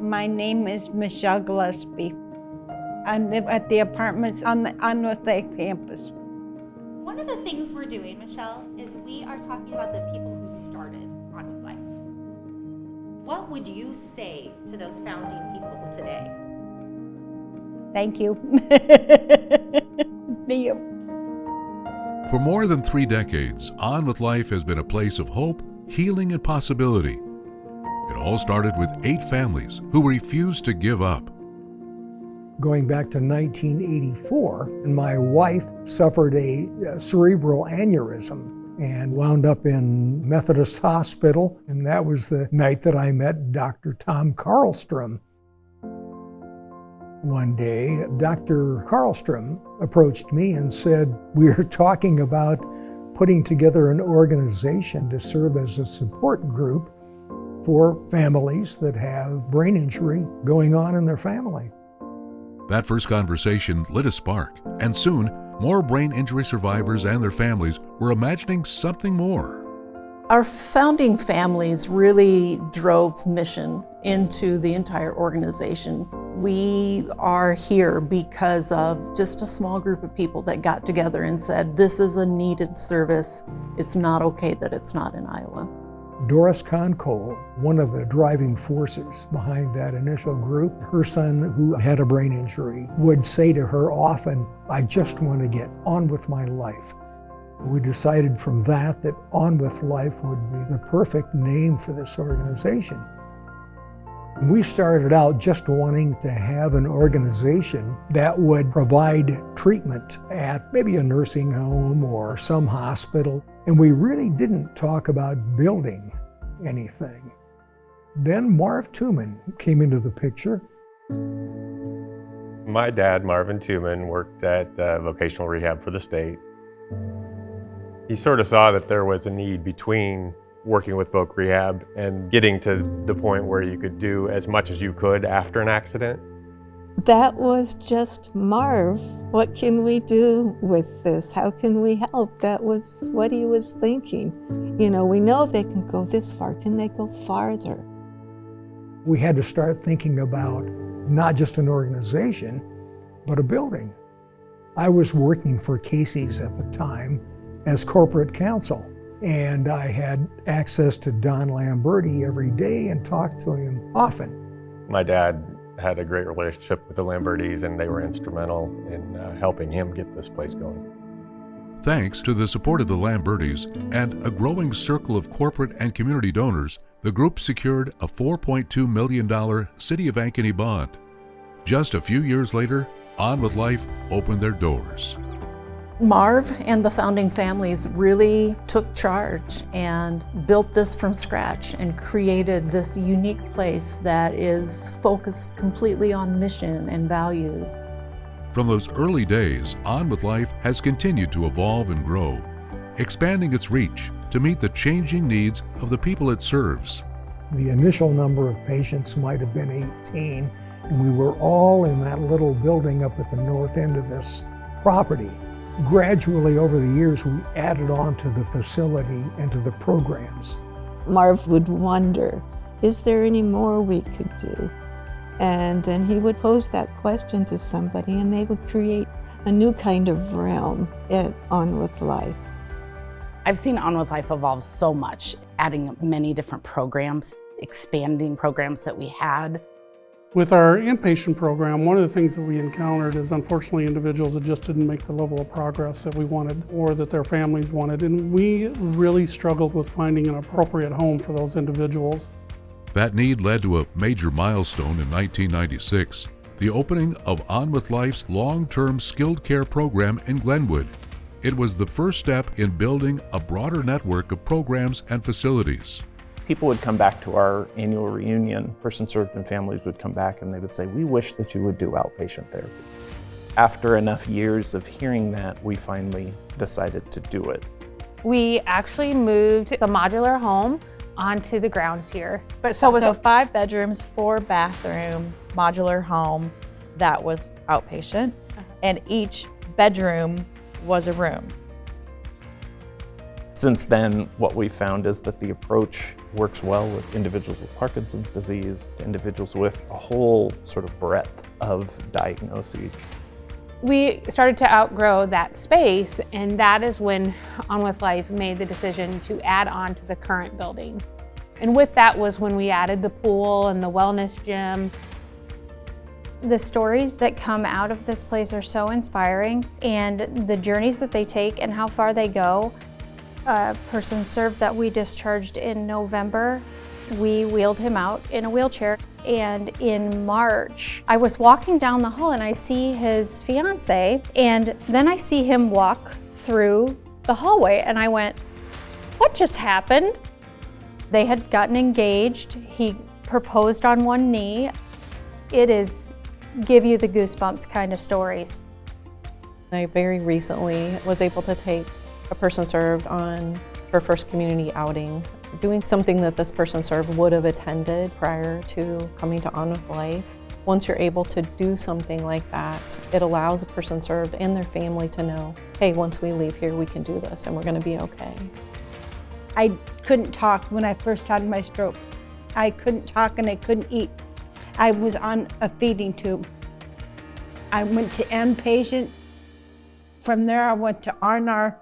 My name is Michelle Gillespie. I live at the apartments on the Onwith Lake campus. One of the things we're doing, Michelle, is we are talking about the people who started Onwith Life. What would you say to those founding people today? Thank you. See you. For more than 3 decades, Onwith Life has been a place of hope, healing, and possibility. It all started with 8 families who refused to give up. Going back to 1984, and my wife suffered a cerebral aneurysm and wound up in Methodist Hospital, and that was the night that I met Dr. Tom Karlstrom. One day, Dr. Karlstrom approached me and said, "We're talking about putting together an organization to serve as a support group for families that have brain injury going on in their family." That first conversation lit a spark, and soon, more brain injury survivors and their families were imagining something more. Our founding families really drove mission into the entire organization. We are here because of just a small group of people that got together and said, this is a needed service. It's not okay that it's not in Iowa. Doris Kahn-Cole, one of the driving forces behind that initial group, her son, who had a brain injury, would say to her often, "I just want to get on with my life." We decided from that Onwith Life would be the perfect name for this organization. We started out just wanting to have an organization that would provide treatment at maybe a nursing home or some hospital, and we really didn't talk about building anything. Then Marv Tuman came into the picture. My dad, Marvin Tuman, worked at vocational rehab for the state. He sort of saw that there was a need between working with voc rehab and getting to the point where you could do as much as you could after an accident. That was just Marv. What can we do with this? How can we help? That was what he was thinking. You know, we know they can go this far. Can they go farther? We had to start thinking about not just an organization, but a building. I was working for Casey's at the time as corporate counsel, and I had access to Don Lamberti every day and talked to him often. My dad had a great relationship with the Lambertis, and they were instrumental in helping him get this place going. Thanks to the support of the Lambertis and a growing circle of corporate and community donors, the group secured a $4.2 million City of Ankeny bond. Just a few years later, Onwith Life opened their doors. Marv and the founding families really took charge and built this from scratch and created this unique place that is focused completely on mission and values. From those early days, Onwith Life has continued to evolve and grow, expanding its reach to meet the changing needs of the people it serves. The initial number of patients might have been 18, and we were all in that little building up at the north end of this property. Gradually over the years, we added on to the facility and to the programs. Marv would wonder, is there any more we could do? And then he would pose that question to somebody, and they would create a new kind of realm at Onwith Life. I've seen Onwith Life evolve so much, adding many different programs, expanding programs that we had. With our inpatient program, one of the things that we encountered is unfortunately individuals that just didn't make the level of progress that we wanted or that their families wanted, and we really struggled with finding an appropriate home for those individuals. That need led to a major milestone in 1996, the opening of Onwith Life's long-term skilled care program in Glenwood. It was the first step in building a broader network of programs and facilities. People would come back to our annual reunion. Person served and families would come back and they would say, "We wish that you would do outpatient therapy." After enough years of hearing that, we finally decided to do it. We actually moved the modular home onto the grounds here. But so it was a 5 bedrooms, 4 bathroom modular home that was outpatient, and each bedroom was a room. Since then, what we found is that the approach works well with individuals with Parkinson's disease, individuals with a whole sort of breadth of diagnoses. We started to outgrow that space, and that is when On With Life made the decision to add on to the current building. And with that was when we added the pool and the wellness gym. The stories that come out of this place are so inspiring, and the journeys that they take and how far they go. A person served that we discharged in November, we wheeled him out in a wheelchair, and in March, I was walking down the hall and I see his fiance, and then I see him walk through the hallway, and I went, what just happened? They had gotten engaged. He proposed on one knee. It is give you the goosebumps kind of stories. I very recently was able to take a person served on her first community outing, doing something that this person served would have attended prior to coming to On With Life. Once you're able to do something like that, it allows a person served and their family to know, hey, once we leave here, we can do this and we're going to be okay. I couldn't talk when I first had my stroke. I couldn't talk and I couldn't eat. I was on a feeding tube. I went to inpatient. From there, I went to R&R.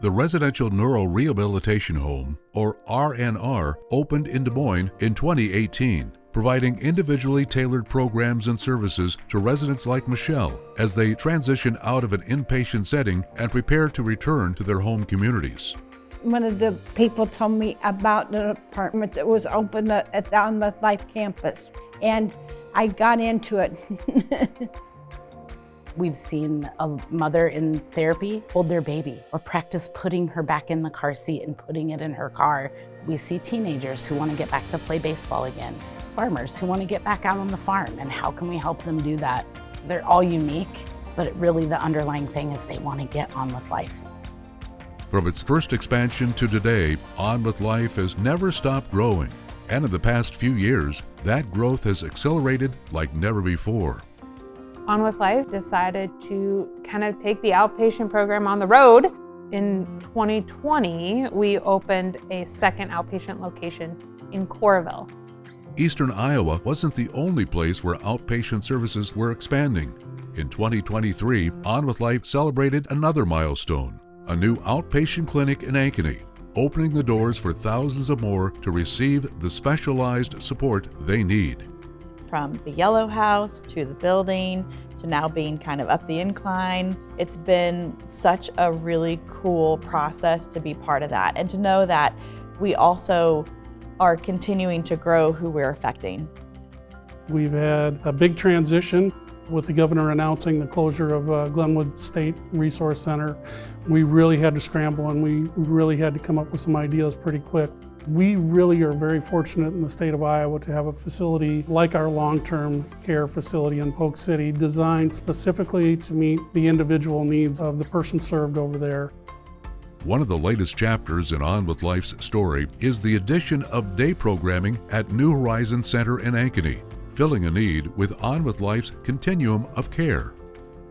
The Residential Neurorehabilitation Home, or RNR, opened in Des Moines in 2018, providing individually tailored programs and services to residents like Michelle as they transition out of an inpatient setting and prepare to return to their home communities. One of the people told me about an apartment that was open at the On With Life campus, and I got into it. We've seen a mother in therapy hold their baby or practice putting her back in the car seat and putting it in her car. We see teenagers who want to get back to play baseball again, farmers who want to get back out on the farm, and how can we help them do that? They're all unique, but really the underlying thing is they want to get on with life. From its first expansion to today, On With Life has never stopped growing. And in the past few years, that growth has accelerated like never before. On With Life decided to kind of take the outpatient program on the road. In 2020, we opened a second outpatient location in Coralville. Eastern Iowa wasn't the only place where outpatient services were expanding. In 2023, On With Life celebrated another milestone, a new outpatient clinic in Ankeny, opening the doors for thousands of more to receive the specialized support they need. From the yellow house to the building to now being kind of up the incline. It's been such a really cool process to be part of that and to know that we also are continuing to grow who we're affecting. We've had a big transition with the governor announcing the closure of Glenwood State Resource Center. We really had to scramble and we really had to come up with some ideas pretty quick. We really are very fortunate in the state of Iowa to have a facility like our long-term care facility in Polk City, designed specifically to meet the individual needs of the person served over there. One of the latest chapters in On With Life's story is the addition of day programming at New Horizons Center in Ankeny, filling a need with On With Life's continuum of care.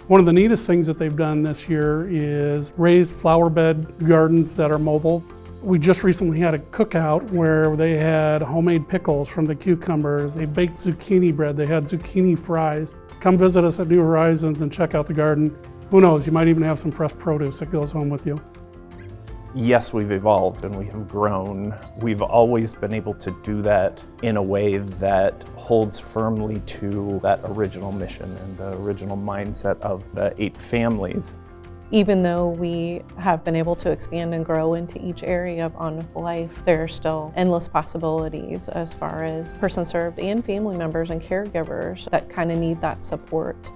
One of the neatest things that they've done this year is raised flower bed gardens that are mobile. We just recently had a cookout where they had homemade pickles from the cucumbers. They baked zucchini bread. They had zucchini fries. Come visit us at New Horizons and check out the garden. Who knows, you might even have some fresh produce that goes home with you. Yes, we've evolved and we have grown. We've always been able to do that in a way that holds firmly to that original mission and the original mindset of the 8 families. Even though we have been able to expand and grow into each area of On With Life, there are still endless possibilities as far as person served and family members and caregivers that kind of need that support.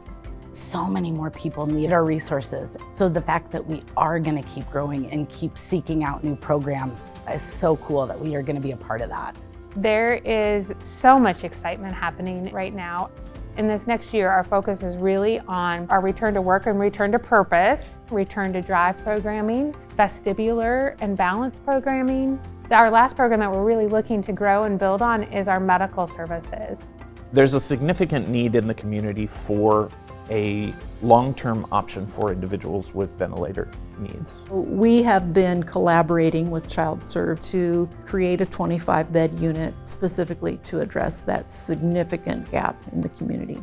So many more people need our resources. So the fact that we are going to keep growing and keep seeking out new programs is so cool that we are going to be a part of that. There is so much excitement happening right now. In this next year, our focus is really on our return to work and return to purpose, return to drive programming, vestibular and balance programming. Our last program that we're really looking to grow and build on is our medical services. There's a significant need in the community for a long-term option for individuals with ventilator needs. We have been collaborating with ChildServe to create a 25-bed unit specifically to address that significant gap in the community.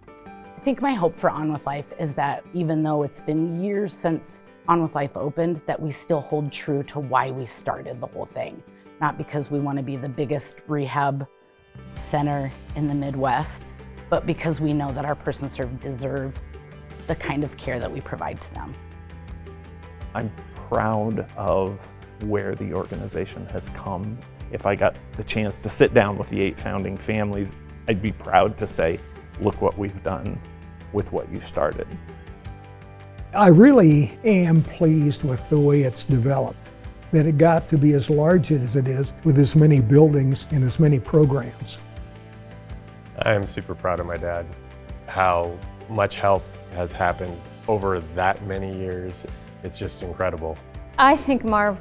I think my hope for On With Life is that even though it's been years since On With Life opened, that we still hold true to why we started the whole thing. Not because we want to be the biggest rehab center in the Midwest, but because we know that our person served deserve the kind of care that we provide to them. I'm proud of where the organization has come. If I got the chance to sit down with the 8 founding families, I'd be proud to say, look what we've done with what you started. I really am pleased with the way it's developed, that it got to be as large as it is with as many buildings and as many programs. I'm super proud of my dad, how much help has happened over that many years. It's just incredible. I think Marv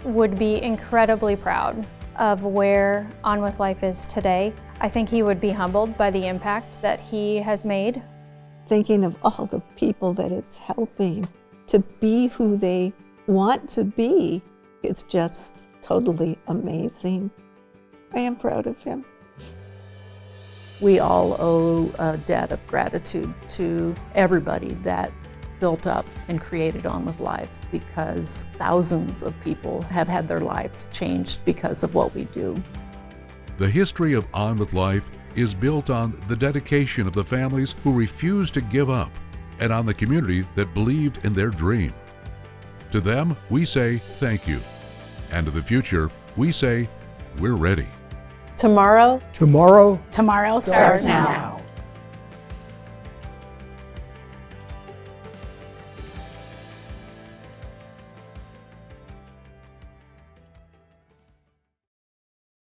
would be incredibly proud of where On With Life is today. I think he would be humbled by the impact that he has made. Thinking of all the people that it's helping to be who they want to be, it's just totally amazing. I am proud of him. We all owe a debt of gratitude to everybody that built up and created On With Life, because thousands of people have had their lives changed because of what we do. The history of On With Life is built on the dedication of the families who refused to give up and on the community that believed in their dream. To them, we say thank you. And to the future, we say we're ready. Tomorrow Tomorrow Tomorrow starts starts now.